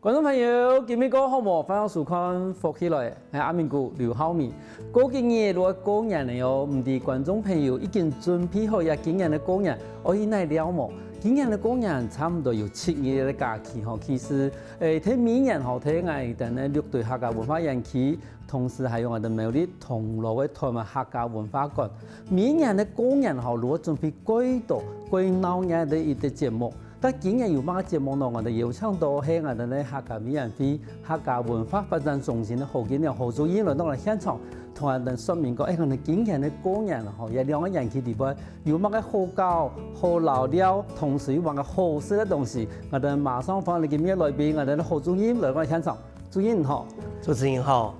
观众朋友，今日个好无？欢迎收看福起来，系阿明哥刘浩明。过今日如果过年了哟，唔知观众朋友已经准备好呀？今年的过年可以来了冇？今年的过年差唔多有7日的假期吼。其实睇每年吼睇我哋呢6隊客家文化園區，同時還有我哋苗栗銅鑼嘅台灣客家文化館。每年的過年吼，如果準備幾多幾鬧熱的一啲節目。但今年有乜個節目呢？我哋邀請到係我哋咧客家委員會客家文化發展中心嘅何建良何主任來到我哋現場，同我哋說明講，我哋今年嘅過年吼，有兩個人氣地方，有乜個好搞、好老料，同時有乜個好食嘅東西，我哋馬上放你今日來賓，我哋何主任來到現場。主任好，主持人好，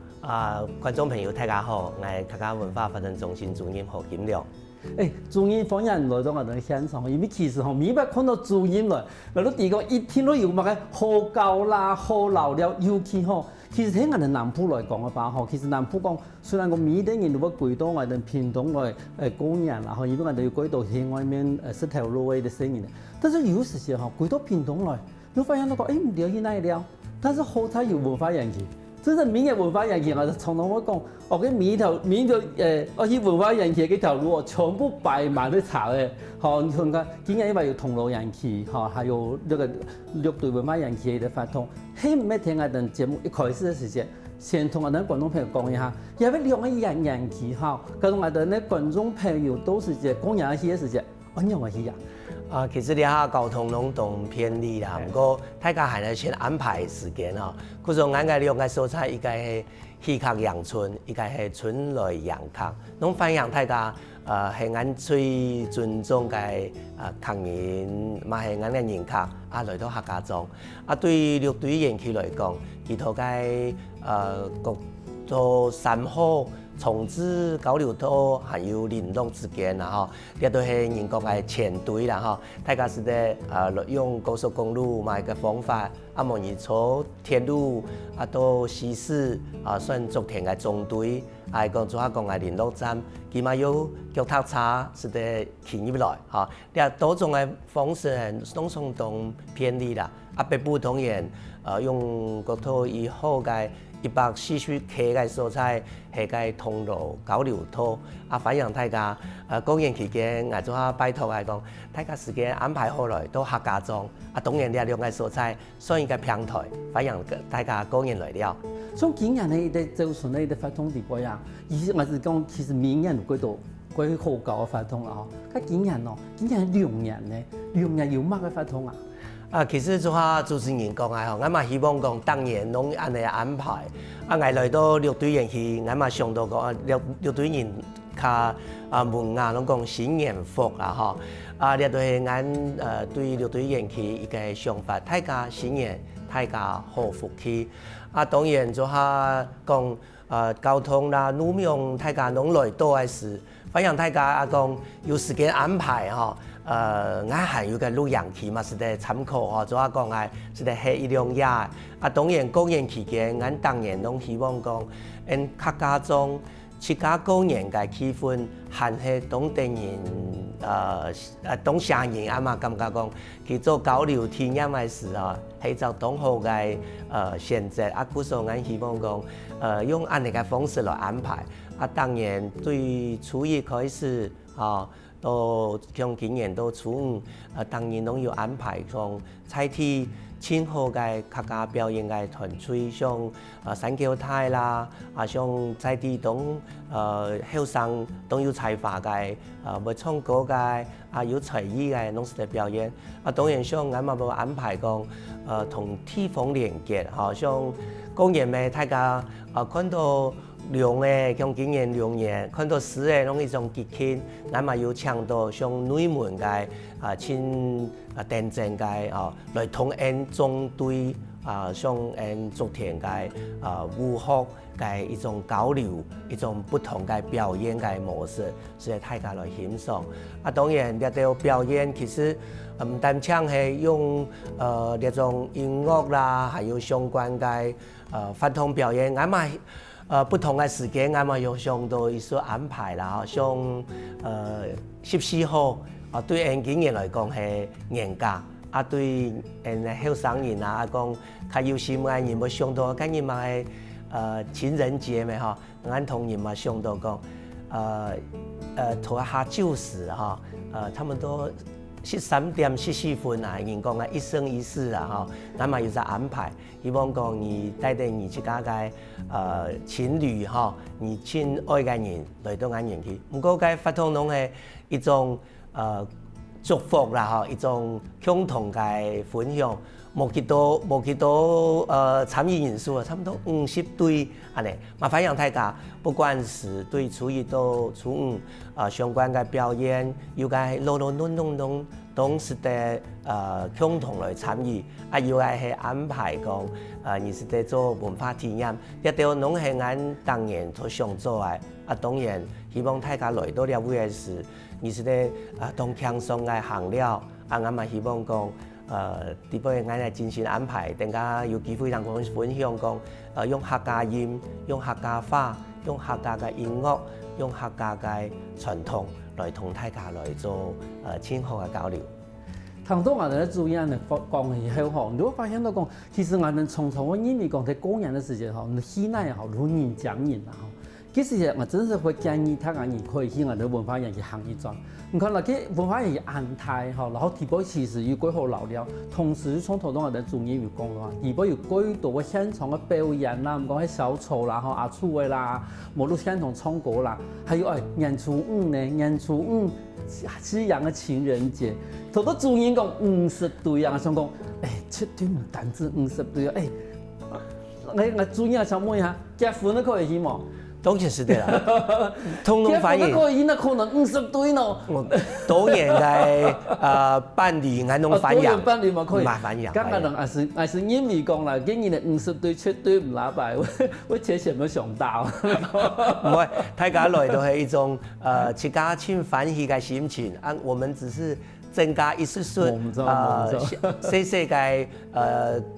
觀眾朋友大家好，我係客家文化發展中心主任何建良。主任歡迎來到我哋現場，因為其實吼，每擺看到主任來到地個一聽到有乜個好搞啦、好老料，尤其吼，其實喺我哋南部來講嘅話吼，其實南部講雖然個每啲人都會歸到我哋屏東來過年啦，吼，因為我哋要歸到喺外面石頭路嘅聲音，但是有時時吼歸到屏東來，你發現到講唔了去哪了，但是好彩有文化園區。真係每日文化園區，我就從頭我講，我嘅每一條我去文化園區嗰條路，全部擺滿啲茶嘅。好，你看今日因為有銅鑼園區，哈，還有那個6隊文化園區嘅發通。喺每天我哋節目一開始嘅時間，先同我哋觀眾朋友講一下，因為兩個園區哈，跟我哋咧觀眾朋友都是隻公園去嘅時間，安樣嘅去呀？其實你下交通攏都偏離啦，不過大家係先安排時間吼。佢說俺個兩個所在，一個係戲客陽春，一個係春來陽客。攏反映大家係俺最尊重嘅客人，嘛係俺嘅人客來到客家莊。對6隊園區來講，佢頭嘅各座山河。從至交流道還有聯絡之間啦，吼，呢都係人國嘅前隊啦，吼，大家是在用高速公路買個方法，模擬坐鐵路到西市算竹田嘅中隊，講做下講嘅聯絡站，起碼有腳踏車是在牽入來，嚇，呢多種嘅方式係相當便利啦，北部當然用嗰套以後嘅。140K 嘅所在係個銅鑼交流道，反映大家過年期間，我做下拜託嚟講，大家時間安排好來到客家莊，當然呢兩個所在算一個平台，反映大家過年來了。從今年呢啲就算呢啲發通地位啊，而我是講其實每年幾多幾好搞嘅發通啦，嗬。咁今年今年2年呢，2年有乜嘅發通啊？其實做下主持人講嘅吼，我嘛希望講當然攏安尼安排。我來到6隊園區，我嘛想到講6隊人較文雅攏講新年福啦吼。呢都係俺對6隊園區一個想法，大家新年大家好福氣。當然做下講交通啦、路面大家攏來到嘅時，反映大家講有時間安排吼。我還有個錄像機嘛，是在參考吼，做下講係是在喺1、2日。當然過年期間，我當然都希望講，客家莊自家過年嘅氣氛，還係當地人當鄉人嘛，感覺講去做交流體驗嘅時候，係就當好嘅選擇。故所我希望講，用安尼嘅方式來安排。當然對初一開始到像今年到初5，當然都要安排從採取前後嘅客家表演嘅團隊，像三橋台啦，像在地當後生都有才華嘅，會唱歌嘅，有才藝嘅，攏是嚟表演。當然像我嘛要安排講，同地方連結，像過年咪大家看到。龍誒，像今年龍年，看到時誒，攏一種節慶，咱嘛要倡導像內門嘅親電政嘅來統演中隊像竹田嘅武學嘅一種交流，一種不同嘅表演嘅模式，所以大家來欣賞。當然呢啲表演其實唔單止係用呢種音樂啦，還有相關嘅發通表演，啱嘛。不同嘅時間，我嘛有想到一些安排啦，像14號，對今年來講係年假，啊对後生人啊講較有心嘅人，要想到今日嘛係情人節咪吼，俺同人嘛想到講拖下就是哈，差不多13:14啊，人講啊一生一世啊哈，俺嘛有在安排，希望講你帶領你自家嘅情侶哈，你親愛嘅人來到俺園去，不過嘅法通攏係一種祝福啦，一種共同嘅分享，冇幾多參與人數啊，差不多50對安尼。麻煩楊大家，不管是對初一到初五相關嘅表演，要嘅係攏都是得共同來參與，要嘅係安排講你是得做文化體驗，一定要攏係俺當然所想做嘅，當然希望大家來到了位嘅時。你是咧當輕鬆嘅行了，俺嘛希望講啲杯俺嚟進行安排，等下有機會讓我們分享講用客家音、用客家話、用客家嘅音樂、用客家嘅傳統來同大家來做親和嘅交流。談到我哋注意人哋講嘅後，你會發現到講，其實我哋從我因為講在過年嘅時間吼，喜奶也好，論人講人啊。其實我真是會建議大家人可以去我哋文化園去行一轉。你看嗱，佢文化園安排吼，然後地方其實有幾好老了，同時從頭到我哋專業有講啦，地方有幾多現場嘅表演啦，唔講喺小丑啦、阿楚嘅啦，無論現場唱歌啦，還有年初五呢，年初五西洋嘅情人節，頭都專業講50對啊，想講7對唔單止50對啊，我專業想問一下，結婚都可以去冇？當然是的啦，通通反映。結婚那可能50對咯。當然嘅伴侶，俺攏反映。伴侶嘛可以。唔係反映。咁可能還是因為講啦，今年嘅50對7對唔喇叭，我之前冇想到。唔係，大家來都係一種自家親歡喜嘅心情，我們只是。增加一絲絲細細嘅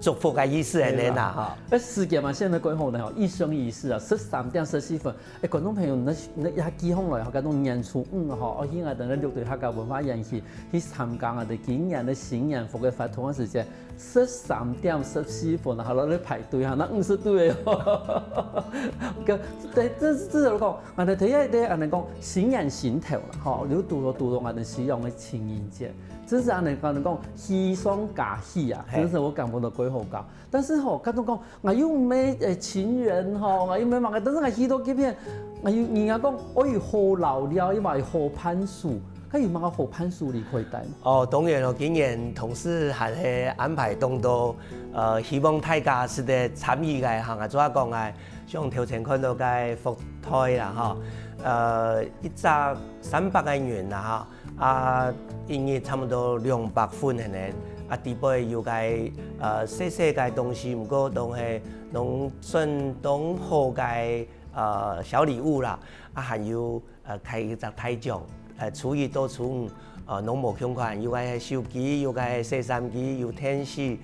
祝福嘅意思係咧啦嚇。時間嘛，現在規劃咧，一生一世啊，13:14。觀眾朋友，你也記好來，嗰種年初五嗬，我現在等你6隊客家文化園去參加我哋今年嘅新年服嘅發通嘅時間，13:14啊，你排隊嚇，那50對嘅。這就講，我哋睇下啲人哋講新年新頭啦，嗬，你讀到我哋使用嘅情人節。真是按你講喜雙加喜啊！真是我感覺到幾好搞。但是吼，嗰種講我又咩情人吼，我又咩問，但是我喜到幾片，我又人家講我要好老了，因為好攀樹，佢又問我好攀樹你可以帶。哦，當然咯，今年同事還係安排當到希望大家是得參與嘅嚇，我做下講嘅，像頭前看到嘅福台啦嚇，一隻300個元啦嚇。營業差唔多200款嘅咧，地杯要計細細嘅東西，唔過都係農村當好嘅小禮物啦，還有開一隻大獎，初一到初五農務捐款，要計手機，要計洗衫機，要電視，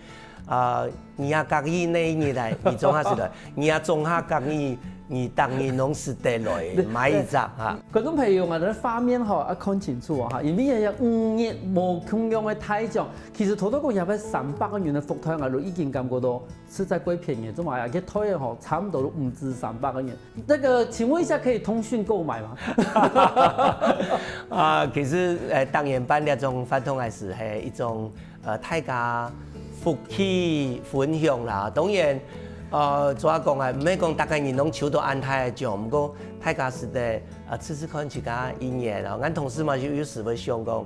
你啊隔意呢你嚟，你種下是來，你啊種下隔意。你當然攏是得來買一隻嚇。嗰種譬如我哋畫面嗬，一看清楚啊嚇，因為有5日無同樣嘅大獎，其實頭多個入去300個元嘅福台，我都已經感覺到實在貴便宜，咁嘛，一台嗬差唔多都唔止300個元。那個請問一下，可以通訊購買嗎？其實當然辦呢種發通係係一種大家福氣分享啦，當然。怎講啊？唔係講大家人攏抽到安泰嘅獎，不過大家是得試試看自家意願咯。俺同事嘛有時會想講，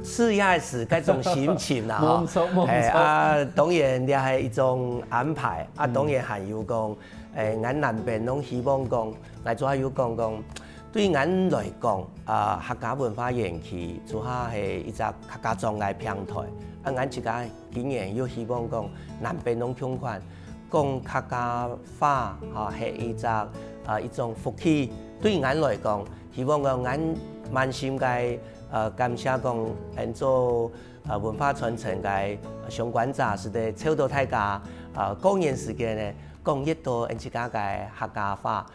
試一下是嗰種心情啦。冇錯。當然也係一種安排。當然還有講，俺南邊攏希望講，我做下要講，對俺來講，客家文化園區做下係一隻客家莊嘅平台。俺自家今年要希望講南邊攏捐款，講客家話係一種福氣。對俺來講，希望講俺滿心嘅感謝講，做文化傳承嘅相關者是得抽到大家過年時間呢，講一到俺自家嘅客家話。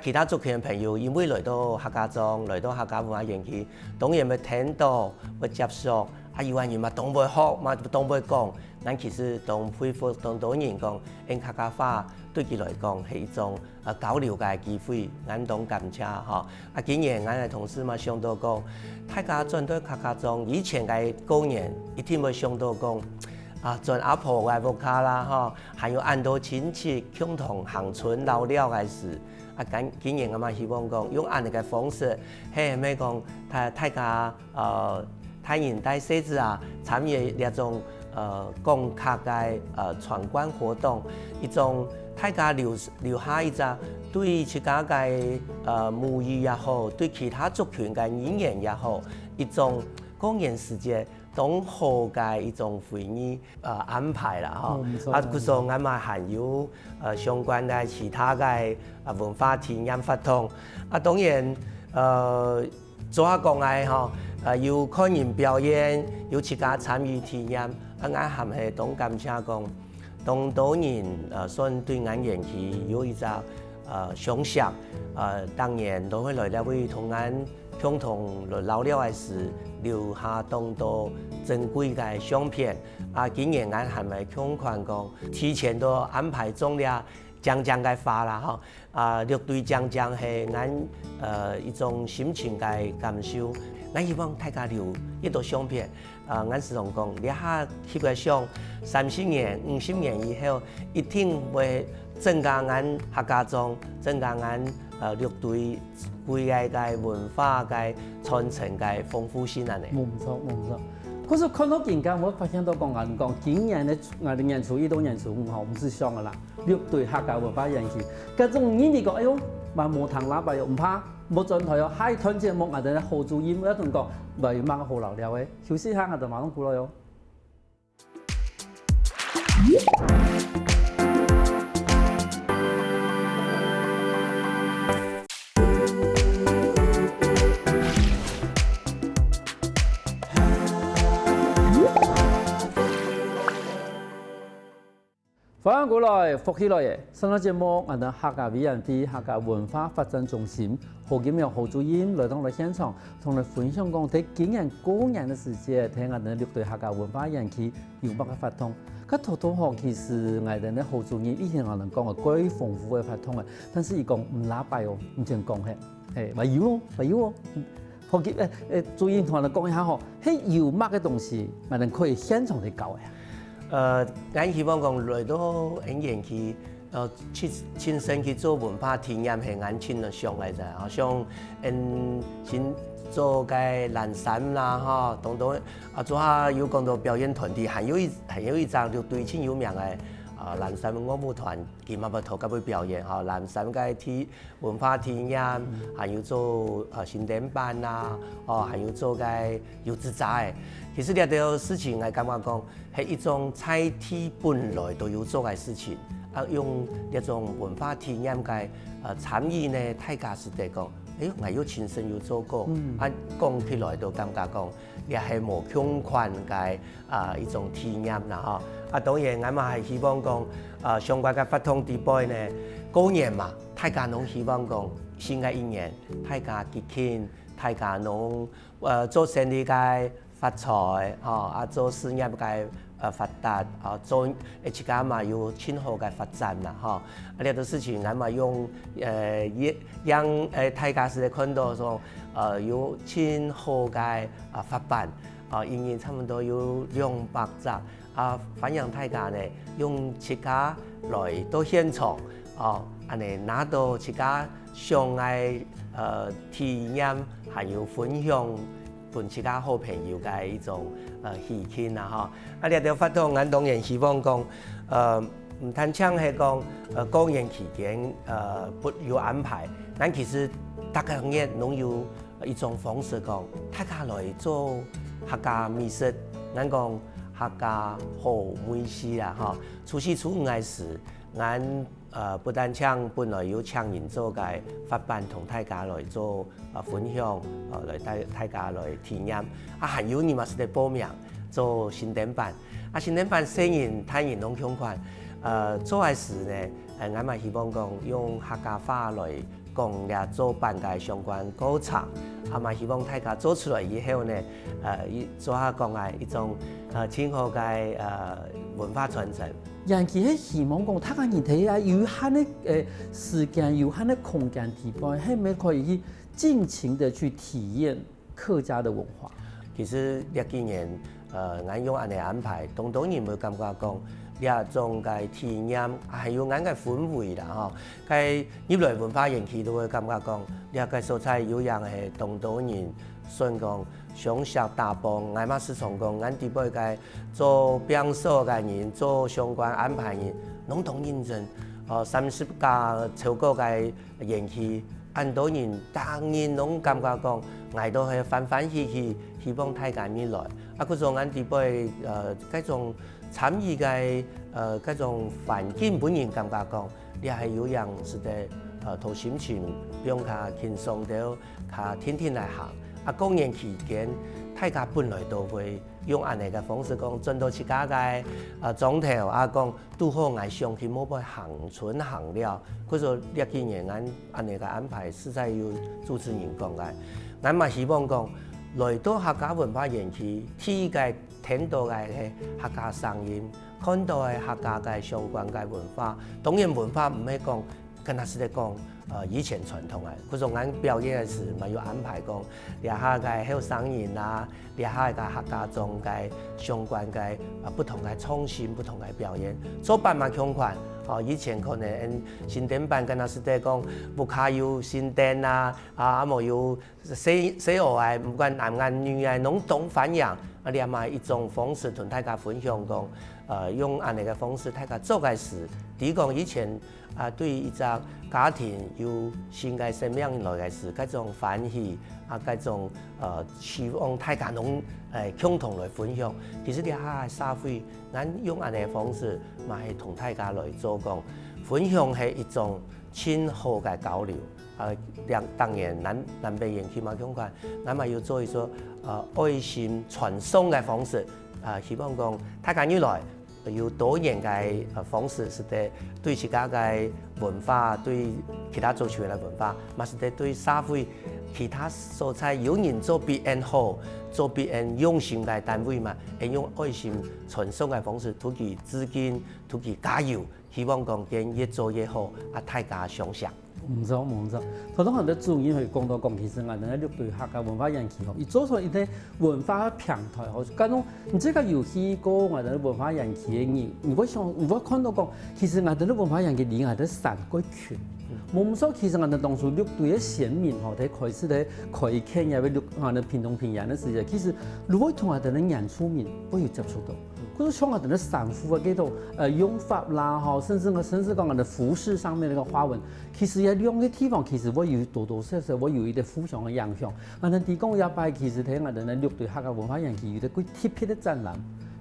其他族群嘅朋友因為來到客家莊，來到客家文化園區，當然會聽到會接觸。有啲人嘛當袂學嘛當袂講，咱其實當佩服當多人講，用客家話對佢來講係一種交流嘅機會，咱當感謝嚇。今年咱嘅同事嘛想到講，大家轉到客家莊，以前嘅過年一定會想到講。轉阿婆嘅屋企啦，吼，還有按多親戚共同行村老了嘅事。今年我嘛希望講用按呢個方式，係咩講？大家大人帶細子參與呢種講客嘅參觀活動，一種大家留下一個對自家嘅母語也好，對其他族群嘅語言也好，一種過年時節。當好嘅一種會議安排啦，嗬。佢說我嘛還有相關嘅其他嘅文化體驗活動。當然做下講嘅嗬，要看人表演，要自家參與體驗。我含係當感謝講，當多年算對我演戲有一個想象，當然都會來了會同俺共同老了嘅事。留下當多珍貴嘅相片。今年我係咪強款講，提前都安排中了將嘅花啦，嗬。樂隊將係我一種心情嘅感受。我希望大家留一道相片。我時常講，你下翕個相，30年、50年以後，一定會增加我客家莊，增加我樂隊。規個文化嘅傳承嘅豐富性啊！冇錯。可是看到人家，我發現到人講，今年的年初1到年初5號，唔是上嘅啦，樂隊客家文化演戲，嗰種人哋講，哎呦，咪冇彈喇叭又唔怕，冇轉台哦，下一團節目我哋好注意，一同講，咪要掹好流料嘅，休息下我就馬上過來喲。翻過來，復起來嘅，上個節目我哋客家委員會客家文化發展中心何建陽何主任來到我現場，同你分享講喺今年過年嘅時節，睇我哋樂隊客家文化演戲有乜嘅發通。咁套學其實我哋咧何主任以前我哋講嘅幾豐富嘅發通嘅，但是伊講唔喇叭哦，唔正講嘅，咪有哦。何建主任同我哋講一下嗬，係有乜嘅東西，我哋可以現場嚟教嘅。我希望講來到演戲，親身去做文化體驗係我親嘅想嚟啫，像先做嘅南山啦，嚇，當做下有講到表演團體，還有一張樂隊真有名嘅南山樂舞團，佢嘛要頭家會表演嚇，南山嘅文化體驗，還有做新典班啦，還有做嘅油紙仔。其實呢條事情我感覺講係一種在地本來都要做嘅事情，用一種文化體驗嘅參與呢，大家是嚟講，我有親身有做過，講起來都感覺講，亦係無窮寬嘅一種體驗啦嗬。當然我嘛係希望講，相關嘅發通地位呢，過年嘛，大家都希望講新嘅一年，大家結親，大家都做生意嘅。發財，做事業嘅發達，做一家嘛有親好嘅發展啦，呢啲事情我嘛用讓大家是看到說，有親好嘅發辦，一年差唔多有200隻，反映大家呢用自家來到現場，拿到自家上嘅體驗，還有分享。伴自家好朋友嘅一種喜慶啦，嗬！呢條發通，我當然希望講，唔單止係講過年期間不要安排，但其實大家也能有一種方式講，大家來做客家美食，我講客家好美食啦，嗬！除夕初五嘅時，我不但請本來有請人做嘅發辦同大家來做分享，來帶大家來體驗。還有你嘛是嚟報名做新典班，新典班雖然大人攏強款，做嘅時呢，我嘛希望講用客家話來讲俩做办个相关歌唱，嘛希望大家做出来以后呢，做下讲个一种今后个文化传承。尤其係希望講，他個人睇下有限的時間、有限的空間地方，係咪可以去盡情的去體驗客家的文化？其實呢幾年，俺用安尼安排，當然會感覺講，呢種嘅體驗，還有俺嘅氛圍啦，吼，嘅入來文化園區都會感覺講，呢個所在有樣係當人，算講上學大幫，俺嘛是從講，俺地輩嘅做表所嘅人，做相關安排人，攏同認真，30家超過嘅園區。很多人當然攏感覺講，捱到係歡歡喜喜，希望大家咪來。佢種俺哋輩嗰種參與嘅嗰種環境本人感覺講，你係有樣是得圖心情，不用較輕鬆到，較天天來行。公園期間，大家本來都會用安尼嘅方式講，轉到自家嘅莊頭講，拄好捱上去冇要行村行了。佢說呢幾年俺安尼嘅安排，實在有主持人講嘅，俺嘛希望講來到客家文化園區，睇嘅聽到嘅客家聲音，看到嘅客家嘅相關嘅文化。當然文化唔係講，跟他是在講。以前傳統嘅，佢說俺表演嘅時，咪要安排講，列下嘅後生人啊，列下嘅客家中嘅相關嘅不同嘅創新、不同嘅表演，做辦嘛強款。以前可能新典班跟他是在講，不卡有新典啊，冇有西澳嘅，唔管男嘅女嘅，攏懂反映，列嘛一種方式同大家分享講，用安尼嘅方式，大家做嘅事，第一講以前。對於一隻家庭有新嘅生命來嘅時，嗰種歡喜嗰種希望大家攏共同來分享。其實啲客社會，咱用安尼嘅方式，嘛係同大家來做講，分享係一種親好嘅交流。當然南北園區嘛相關，咱嘛要做一個愛心傳送嘅方式。希望講大家要來。有多元嘅方式，是得對自家嘅文化，對其他族群嘅文化，嘛是得對社會其他所在有人做比人好，做比人用心嘅單位嘛，會用愛心傳送嘅方式，圖其資金，圖其加油，希望講見越做越好，大家相識。唔錯，頭先我哋主任去講到講，其實我哋喺對客家文化園區，伊做出一啲文化平台，好，咁種唔知個遊戲過我哋文化園區嘅人，如果看到講，其實我哋文化園區離我哋山過群，冇錯，其實我哋當初對啲先民吼，睇開始咧可以傾入去我哋屏東平原嘅時候，其實如果同我哋啲原住民不要接觸到。就是像我哋啲衫褲啊，幾度用法啦，吼，甚至講我哋服飾上面那個花紋，其實有兩個地方，其實我有多少我有一啲互相嘅影響。我哋提供一擺，其實睇我哋六對客家文化園區有啲幾特別嘅展覽，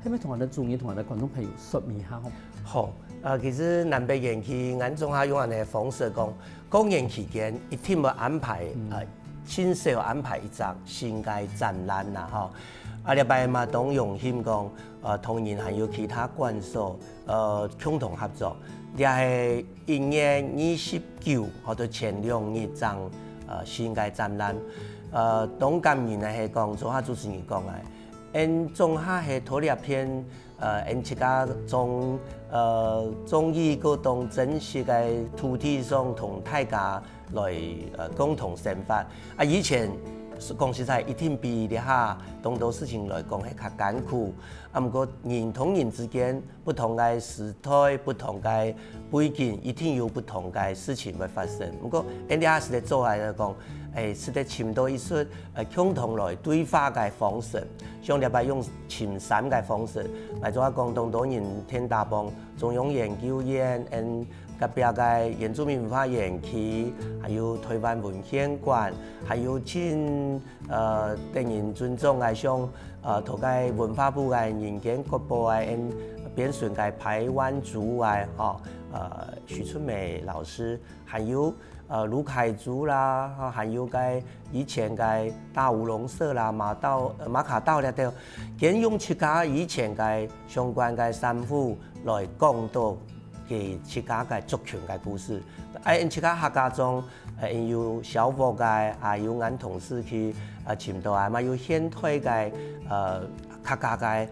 係咪同我哋主任同我哋觀眾朋友說明下好？好，其實南北園區，俺總係用安尼方式講，公園期間一定要安排親手安排一隻新嘅展覽啦，吼。禮拜嘛，當用心講，同然還有其他館所，共同合作。也係1月29或者前2日張，新嘅展覽。當今年係講，做下主持人講嘅，總下係拖兩篇，自家從綜藝嗰種真實嘅土地上同大家來共同生活。以前。講實在，一定比啲下當到事情來講係較艱苦。不過人同人之間不同嘅時代、不同嘅背景，一定有不同嘅事情會發生。不過啲下是在做嚟講，是在尋到一出共同來對話嘅方式，像你話用潛山嘅方式嚟做下廣東多人聽大幫中央研究院隔壁嘅原住民文化園區，還有台灣文獻館，還有令人尊重嘅像同嘅文化部嘅人間國寶嘅編選嘅排灣族嘅許春梅老師，還有盧凱族啦，還有嘅以前嘅大烏龍社啦、馬卡道咧，都用出家以前嘅相關嘅衫褲來講到。给自家嘅族群嘅故事。因自家客家中，因有小伙嘅，有俺同事去尋到嘛有現代嘅客家嘅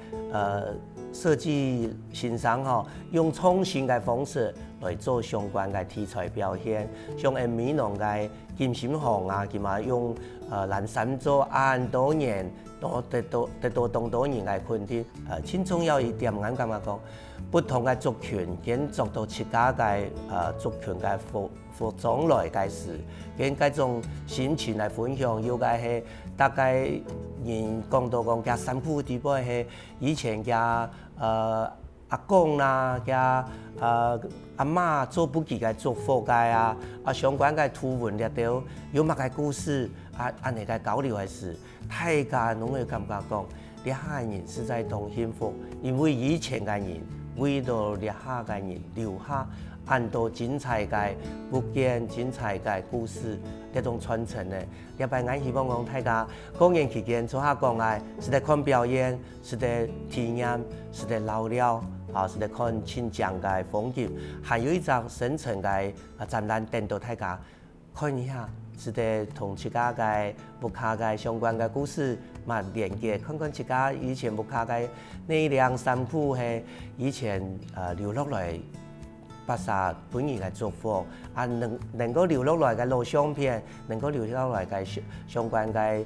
設計欣賞吼，用創新嘅方式來做相關嘅題材表現，像美濃嘅金心紅佢嘛用南山做多年。得到多年嘅訓練，最重要一點，我感覺講，不同嘅族群建築到自家嘅族群嘅服裝來解釋，跟嗰種心情嚟分享，要嘅係大概人講到講嘅辛苦地方係以前嘅阿公啦，嘅阿媽做不記嘅做貨嘅相關嘅圖文列到有乜嘅故事，安尼嘅交流嘅事。大家攏會感覺講，呢下人實在當幸福，因為以前嘅人為到呢下嘅人留下很多精彩嘅物件、精彩嘅故事，呢種傳承咧。一般我希望講大家公演期間做下講嘅，是在看表演，是在體驗，是在聊聊，是在看新疆嘅風景，還有一張深層嘅展覽等到大家看一下。是的，同自家嘅木卡嘅相關嘅故事嘛連結，看看自家以前木卡嘅呢兩三區係以前留落來巴薩本人嘅作風，能夠留落來嘅錄像片，能夠留落來嘅相關嘅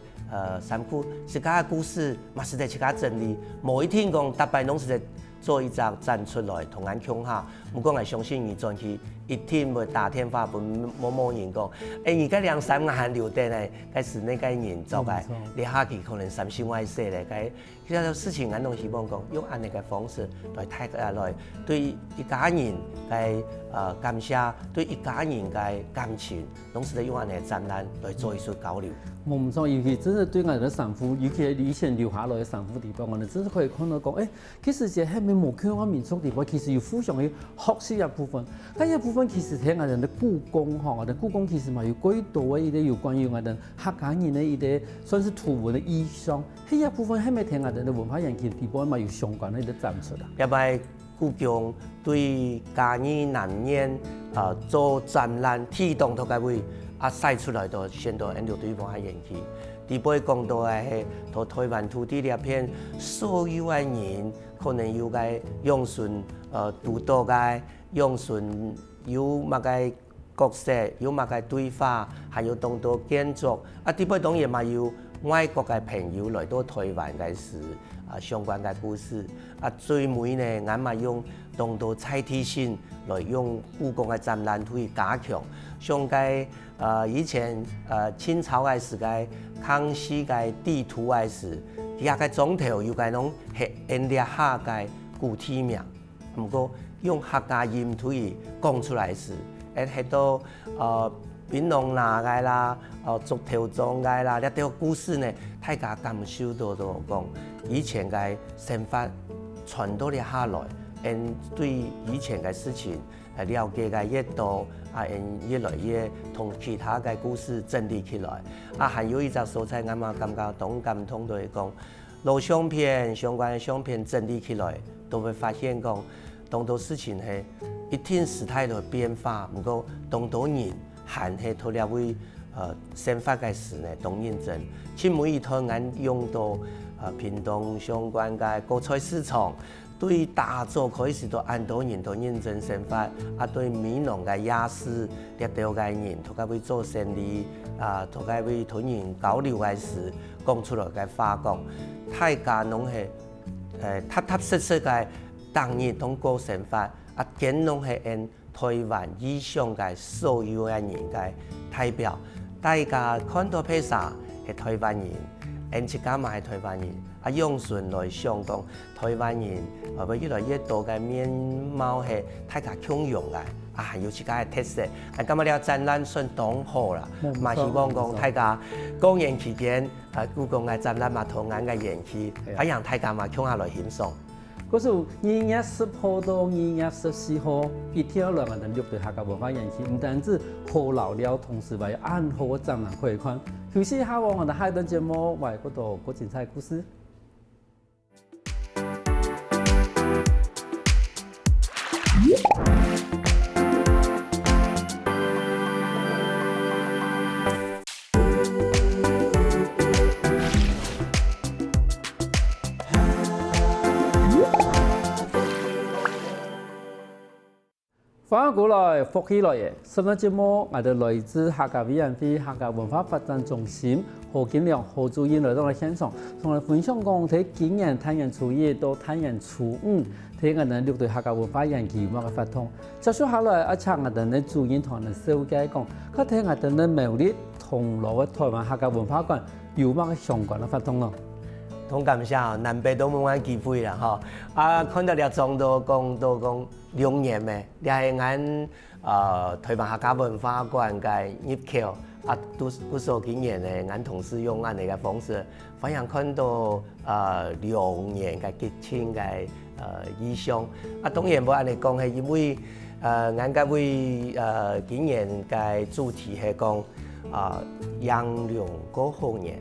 三區，自家嘅故事嘛是在自家整理，冇一天講大擺攏是在做一張展出來同人共下，唔過我相信你轉去。一天會打電話俾某人講，而家兩三眼留低咧，嗰時呢個人做嘅，你下期可能三四萬歲咧，其實事情我都希望講用安尼嘅方式來來對一家人嘅感謝，對一家人嘅感情，攏是用安尼嘅展覽來做一啲交流。我唔錯，尤其真係對我哋嘅神父，尤其係以前留下來嘅神父地方，我哋真係可以看到講，其實係喺冇區嘅民俗地方，其實要互相去學習一部分。咁一部分其實喺我哋嘅故宮，我哋故宮其實嘛有幾多嘅一啲有關於我哋客家人嘅一啲算是圖文嘅意象，喺一部分係咪同我哋嘅文化人嘅地方嘛有相關嘅一啲展出啊？因為故宮對嘉義南面做展覽啟動到嘅位。曬出來到先到印度對方嘅人氣，第八講到係到台灣土地呢片，所有嘅人可能有嘅用順獨到嘅用順有乜嘅角色，有乜嘅對話，還有當到建築。第八當然嘛有外國嘅朋友來到台灣嘅時相關嘅故事。最尾呢，我咪用當到蔡天性來用故宮嘅展覽去加強，像嘅。以前清朝嘅時嘅康熙嘅地圖嘅時，佢下嘅總頭有嘅攏係印啲下嘅古體名，不過用客家音推講出來時，係到檳榔拿嘅啦，竹條裝嘅啦，呢啲故事呢，大家感受到講以前嘅生活傳到啲下來，對以前嘅事情了解嘅越多。越來越同其他嘅故事整理起來。還有一隻素材，我嘛感覺動感通對講，錄像片相關嘅相片整理起來，都會發現講，當到事情係一天時態的變化，不過當到人還係同了位生活嘅事呢，當認真。前每一套我用到屏東相關嘅果菜市場。對大眾開始都按多人都認真生活，對美濃嘅夜市，呢度嘅人同佢會做生意，同佢會同人交流嘅事，講出來嘅話講，大家攏係踏踏實實嘅，當日都過生活，見攏係因台灣以上嘅所有嘅人嘅代表，大家看到披薩係台灣人，因自家嘛係台灣人。用順來想講，台灣人會越來越多嘅面貌係大家共用嘅，有自家嘅特色。咁啊，了展覽算當好啦，嘛希望講大家公演期間，故宮嘅展覽嘛同樣嘅人氣，讓大家嘛共下來欣賞。嗰時候2月10號到2月14號，一天兩個人錄對客家文化人氣，唔單止好老了，同時還有很好嘅展覽可以看。休息下，我哋下一段節目為嗰度個精彩故事。翻過來復起來嘅，今日節目我哋來自客家委員會客家文化發展中心何建良何主任來到嚟現場，同我哋分享講喺今年太陽初一到太陽初五，睇我哋6隊客家文化研究嘅發通。接續下來一場我哋嘅主任同我哋紹介講，佢睇我哋嘅苗栗銅鑼嘅台灣客家文化館有乜相關嘅發通咯。同感謝南北都冇乜機會啦，吼！看到了眾多講2年嘅，你係俺台灣客家文化館嘅入口，都所經驗嘅，俺同事用俺哋嘅方式，反而看到2年嘅激情嘅意象。當然冇按你講係因為俺嘅會經驗嘅主題係講陽龍過後年。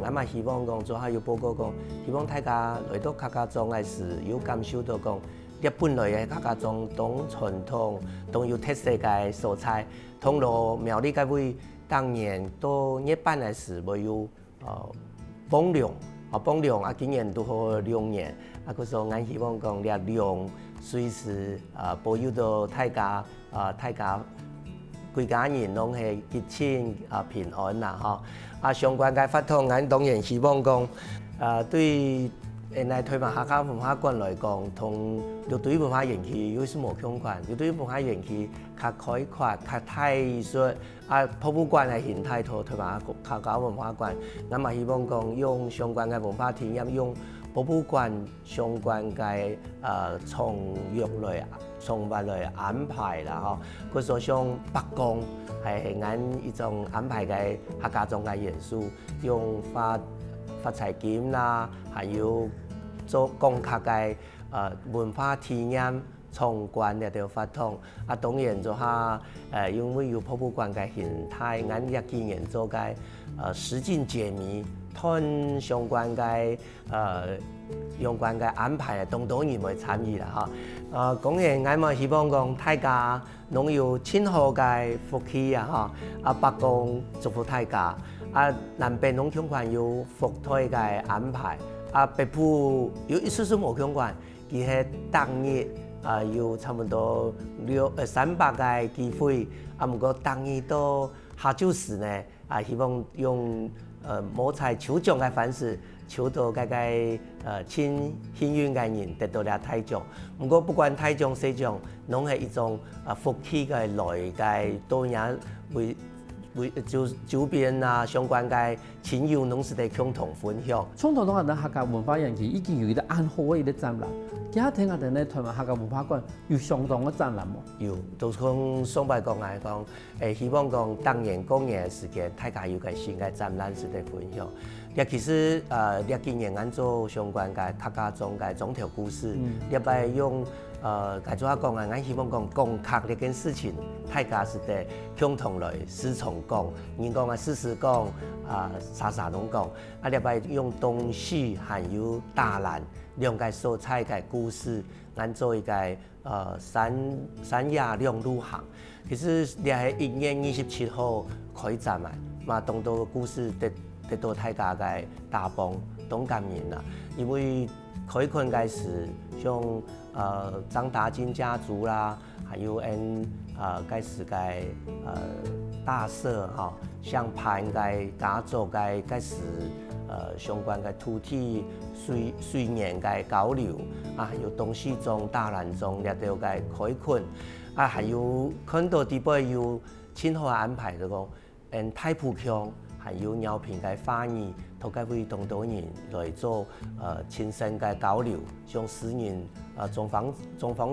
俺嘛希望講做下有報告講，希望大家來到客家莊嘅時，有感受到講，日本來嘅客家莊當傳統，當有特色嘅素材，同落苗栗嘅會當年到日本嘅時，會有幫糧，幫糧今年都好2年，佢說俺希望講啲糧隨時保佑到大家，大家規家人攏係吉慶平安啦，相關嘅發通，俺當然希望講，對現在台灣客家文化館來講，同6隊文化園區有什麼相關？6隊文化園區較開闊、較藝術，博物館嘅形態同台灣客家文化館，俺嘛希望講用相關嘅文化體驗，用博物館相關嘅從物來安排啦，佢所像白宮係按一種安排嘅客家莊嘅元素，用發財金啦，還有做講客嘅文化體驗參觀嘅條法通。當然就下因為有博物館嘅形態，按一幾年做嘅實境解謎，睇相關嘅安排，當然會參與啦，講嘅俺嘛希望講大家攏有親好嘅福氣北宮祝福大家，南邊攏相關有福胎嘅安排，北部有一絲絲冇相關，佢係當日有差唔多300嘅機會，不過當日到下晝時呢，希望用摸彩抽獎嘅方式。抽到個親幸運嘅人得到了大獎，不過不管大獎小獎，攏係一種福氣嘅來嘅，當然為周邊相關嘅親友攏是嚟共同分享。從頭到尾，客家文化園區已經有一個安好嘅一個展覽，其他聽下哋咧台灣客家文化館有相當嘅展覽冇？有，就從上擺講嚟講，希望講當年過年嘅時間，大家有個新嘅展覽是嚟分享。其實今年俺做相關嘅客家莊嘅總條故事，入擺用介做下講啊，俺希望講客呢件事情，大家是得共同來時常講，人講時講，啥攏講，入擺用東西還有大蘭兩個素材嘅故事，俺做一個三亞兩路行。其實你係1月27號開展嘛當到故事得到大家嘅大幫當感人啦，因為開墾嘅時像張達金家族啦，還有嗰時嘅大社相盤嘅家族嘅嗰時相關嘅土地水源嘅交流，還有東西莊、大蘭莊呢條嘅開墾，還有看到地方有親好安排嗰個太浦腔。還有鳥平嘅翻譯，同佢會同多人來做親身嘅交流，像詩人種房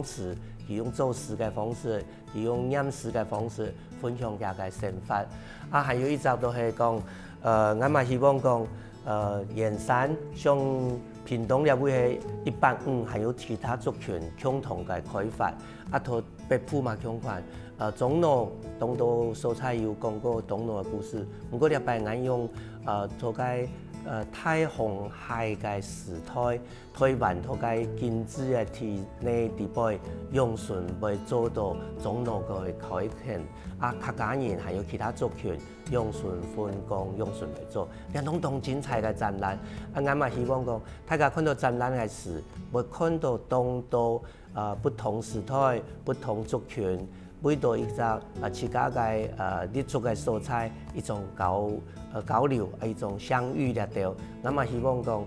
詞，用作詩嘅方式，用吟詩嘅方式分享佢嘅想法。還有一集都係講，我嘛希望講，鹽山像屏東也會係150，還有其他族群共同嘅開發，同北部嘛相關。中農當到素材有講過中農嘅故事，不過入擺俺用做個太紅海嘅時代，台灣嗰個經濟嘅體內地位用順會做到中農嘅開墾，客家人還有其他族群用順分工，用順嚟做，有種精彩嘅展覽。俺嘛希望講，大家看到展覽嘅時，會看到當到不同时代、不同族群，每到一隻自家嘅立足嘅所在，一種交流，一種相遇了到。咁啊，希望講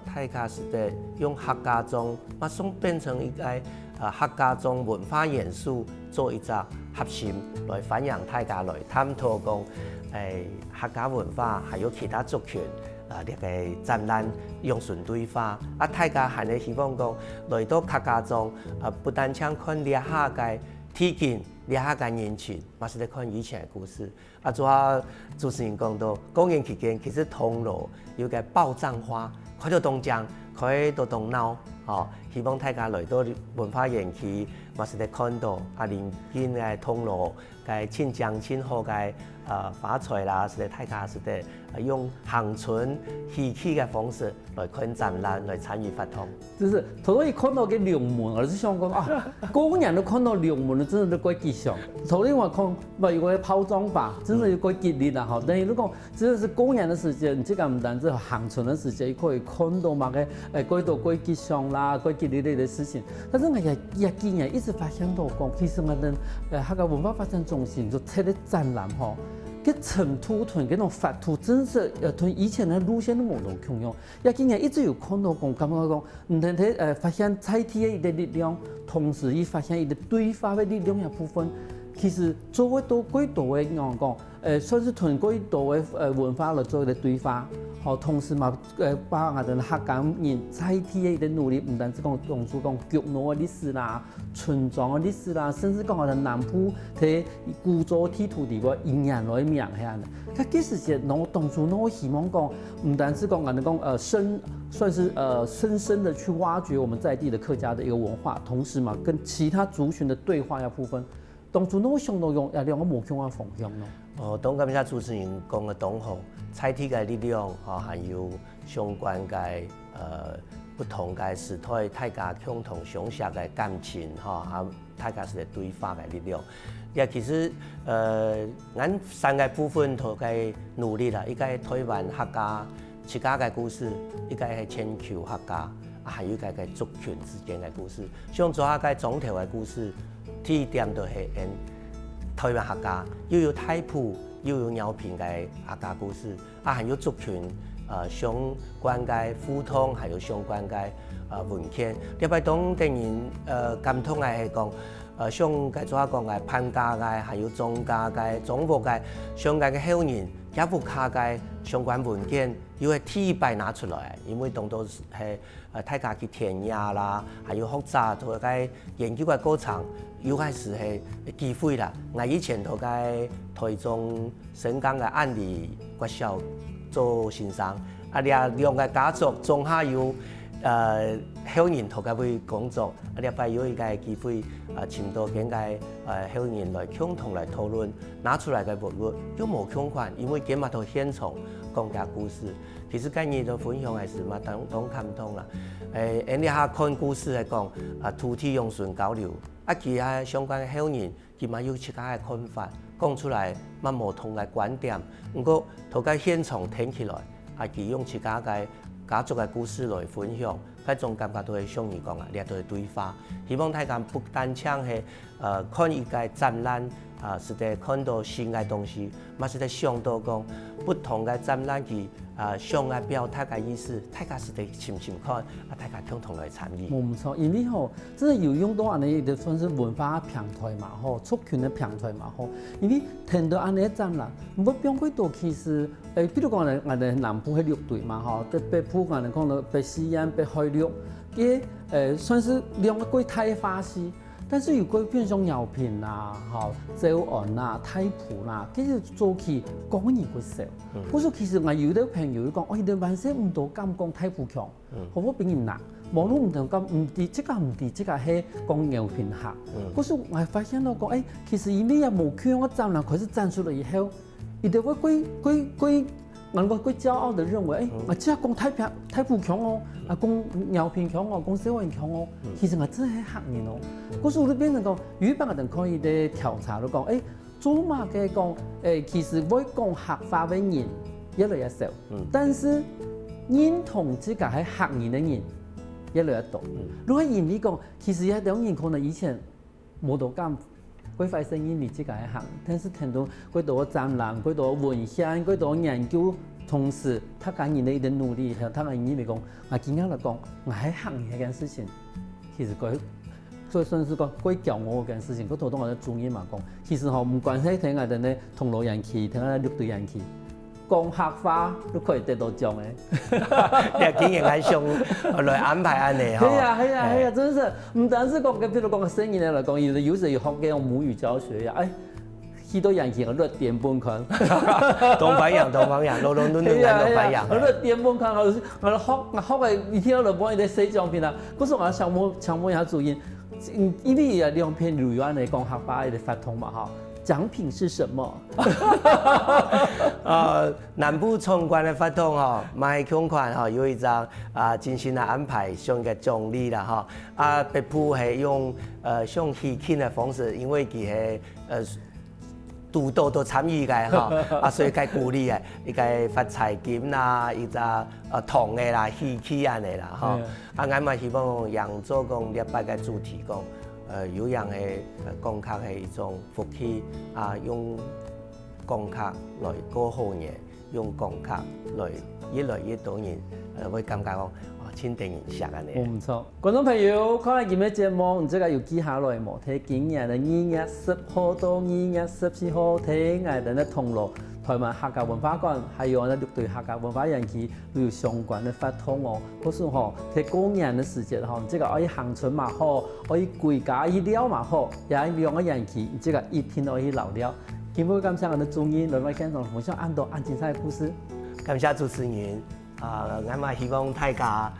大家是在用客家中馬上變成一個客家中文化元素，做一隻核心來反映大家來探討講客家文化，還有其他族群。呢個展覽用順對話，大家係咧希望講來到客家中，不單唱看呢下嘅體驗，呢下嘅人群，嘛是咧看以前嘅故事。昨下主持人講到，公園期間其實銅鑼有個爆仗花，開到東江，開到東鬧，希望大家來到文化園區，嘛是咧看到鄰近嘅銅鑼嘅千江千河嘅花材啦，是咧大家是咧用恆春戲曲嘅方式來看展覽，來參與發通。就是頭頭一看到個龍門，我就想講個人都看到龍門，真係都怪吉祥。頭頭我看，唔有個包裝吧，真係有怪吉利啦哈。但係如果只是公園的時間，這個唔單止恆春的時間，可以看到嘛個怪到怪吉祥啦、怪吉利的事情。但是我也今年一直發現到講，其實我哋客家文化發展中心就設啲展覽吼。個成圖同嗰種發圖，真是同以前的路線都冇同共用。也今年一直有看到講，感覺講唔單止發現載體嘅一個力量，同時亦發現一個對話嘅力量嘅部分。其實做得到幾多嘅講，算是同幾多嘅文化來做一個對話。同時嘛，把我哋客家人載體嘅一個努力，唔單止講當初講菊農嘅歷史啦、村莊嘅歷史啦，甚至講我哋南部喺古早地土地個營養來名下呢。佢其實是我當初我希望講，唔單止講我哋講算是深深的去挖掘我們在地的客家的一個文化，同時嘛，跟其他族群的對話嘅部分。當初我想到用兩個無共嘅方向咯。當今日主持人講嘅東河載體嘅力量，還有相關嘅不同嘅時代，大家共同相識嘅感情，大家是對話嘅力量。也其實咱三個部分都嘅努力啦，一個係台灣客家自家嘅故事，一個係全球客家，還有一個係族群之間嘅故事。像做下個總體嘅故事。第一點就係台灣客家，又有太埔，又有饒平嘅客家故事，還有族群相關嘅互通，還有相關嘅文獻。特別當地人感通嘅係講，像嘅做下講嘅潘家嘅，還有莊家嘅、莊屋嘅相關嘅後人，也有卡嘅相關文獻，要係提擺拿出來，因為當到係大家去田野啦，還有複雜同嘅研究嘅過程。又開始係機會啦！我以前同喺台中新港嘅安利學校做先生，兩個家族中下有後人同佢會工作，拜有一個機會請到幾個後人來共同來討論，拿出來嘅文物都冇相關，因為今日到現場講嘅故事，其實今日嘅分享係什麼都看唔通啦。你下看故事係講土地用順交流。其他相關嘅後人，佢嘛有自家嘅看法，講出來嘛無同嘅觀點。不過，頭家現場聽起來，佢用自家嘅家族嘅故事來分享，嗰種感覺都係像你講啊，呢都係對話。希望大家不單唱係看一個展覽，是在看到新嘅東西，嘛是在想到講不同嘅展覽佢想嘅表達嘅意思，大家是在深深看，大家共同來參與。冇錯，因為真係有用到安尼，就算是文化平台嘛，族群的平台嘛，因為聽到安尼展覽，唔過變幾多其實比如講我哋南部係綠隊嘛，北部我哋講到北西安、北海綠，算是兩個幾大花市。但是如果變成饒平啦、châu岸啦、太埔啦，其實做起講嘢會少。我說其實我有啲朋友講，伊哋萬世唔到敢講太埔強，好唔比人難。網絡唔同咁唔啲，即個唔啲，即個係講饒平客。我說我發現到講，其實伊呢又冇強嘅展覽開始展出嚟以後，伊哋會我會驕傲地認為，我只係講太埔強哦，講饒平強哦，講潮灣強哦，其實我真係嚇人哦。嗰時候都變成講，有一班人可以啲調查都講，做乜嘅講，其實會講客話嘅人越來越少，但是認同自己係客人嘅人越来越多。如果因為講，其實有啲人可能以前冇到咁規劃生意你這個行，但是聽到幾多展覽、幾多文獻、幾多研究，同時他講人的一點努力，他講人嚟講，我今日嚟講，我喺行呢件事情，其實佢。所以算是講幾驕傲嘅事情，佢頭先我哋注意嘛講，其實吼唔關係聽我哋咧銅鑼人氣，聽我哋綠隊人氣，講客話都可以得到獎嘅。你竟然係上來安排安尼吼？係啊，真是唔單止講嘅，譬如講個生意嚟講，有時要學嘅用母語教學呀，好多人氣我6點半看。東方人，路路暖暖嘅東方人。我6點半看，我學嘅一天都幫伊哋寫獎品啦。嗰時我想問一下主任。因為有兩篇留言嚟講客家嘅發通嘛哈，獎品是什麼？南部衝關嘅發通吼，賣強款吼有一張精心嘅安排上嘅獎勵啦哈，別鋪係用上喜慶嘅方式，因為佢係督導都參與嘅哈，所以佢鼓勵嘅，伊個發財金啦，伊個糖嘅啦、喜氣安尼啦哈，我嘛希望讓做講禮拜嘅主題講，有人係講客係一種福氣用講客來過好嘢，用講客來越來越多人會感覺講千定人識安尼。唔錯，觀眾朋友，看下今日節目，唔知個有記下來冇？睇今年嘅2月10號到2月14號，睇我哋嘅銅鑼台灣客家文化館，還有我哋綠隊客家文化園區都有相關嘅活動哦。嗰時候睇過年嘅時節吼，這個可以行春嘛好，可以歸家去了嘛好，也兩個園區，這個一天可以留了。今日感謝我哋主任來到現場分享很多精彩嘅故事。感謝主持人，我嘛希望大家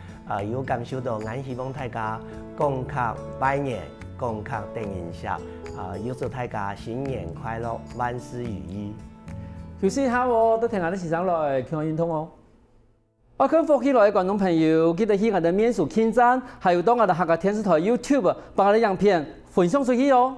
有感受到，我希望大家講客拜年，講客定人識，預祝大家新年快樂，萬事如意。休息一下都聽下啲時間來傾下運動哦。我跟福起來嘅觀眾朋友，記得去我哋面書網站，還有到我哋客家電視台 YouTube 把我哋影片分享出去哦。